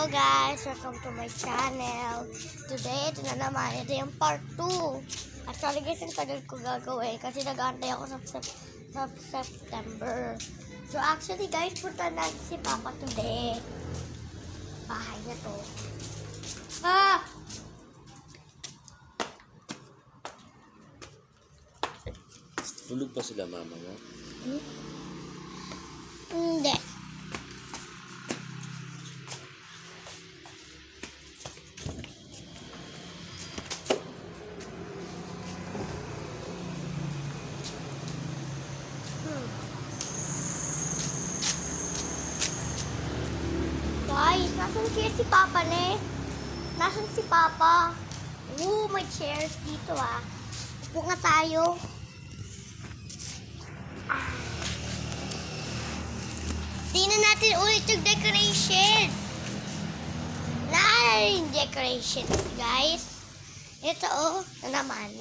Hello guys! Welcome to my channel. Today, ito na naman. Ito yung part 2. Actually guys, ang tagal ko gagawin kasi nag-aantay ako sa September. So actually guys, punta na si Papa today. Bahay na to. Tulog pa sila mama mo? Hindi. Guys, nasan kaya si Papa ne? Nasan si Papa? May chairs dito Upo nga tayo. Tingnan natin ulit yung decoration. Naalala yung decorations, guys. Ito na naman.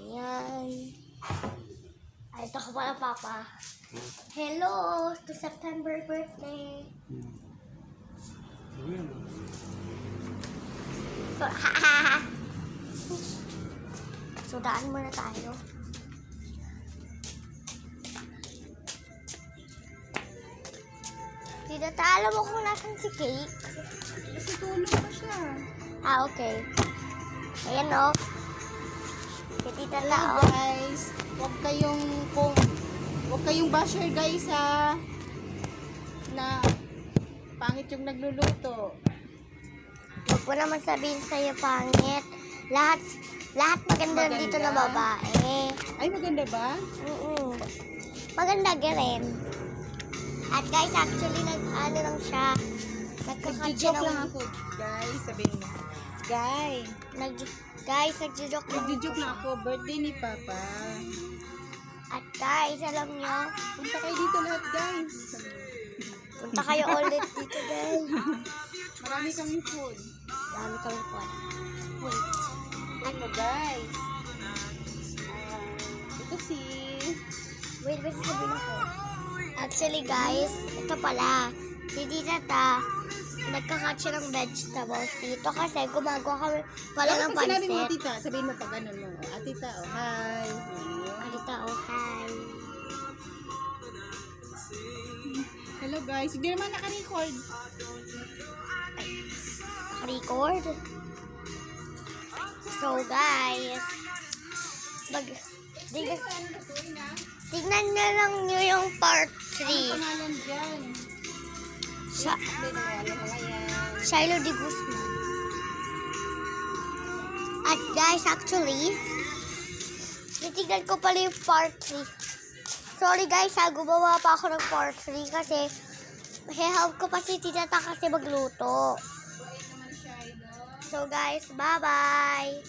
Yan. Ay, ito ko pala, Papa. Hello, to September birthday. So, daan muna tayo. Tita, alam mo kung nasan si Cake? Kasi tulog pa siya. Okay. Ayan Si Tita Hello guys. Huwag kayong basher guys na pangit yung nagluluto. Huwag ko naman sabihin sa'yo pangit. Lahat maganda dito na babae. Ay, maganda ba? Maganda rin. At guys, actually, nag-ano lang siya. Nagjo-joke lang ako, guys. Sabihin mo. Guys, nagjo-joke lang. Nagjo-joke lang ako. Birthday ni Papa. At guys, alam nyo, Punta kayo dito lahat, guys. punta kayo ulit dito, guys. Marami kaming food. Dami kami po. Wait. Ano, guys? Ito si... Wait, sabihin ako. Actually, guys, ito pala. Si Tita nagka-cut siya ng vegetables dito kasi gumagawa kami pala ng Pag sinabi mo, pancit. tita, sabihin mo pag ganun mo. Tita, hi. Tita, hi. Hello, guys. Hindi naman naka-record. Record. So, guys, tignan nyo lang nyo yung part 3. Pangalan dyan. Shiloh de Guzman. At guys, actually, titignan ko pala yung part 3. Sorry guys, gumawa pa ako ng part 3 kasi help ko pa si Tita kasi magluto. So guys, bye-bye!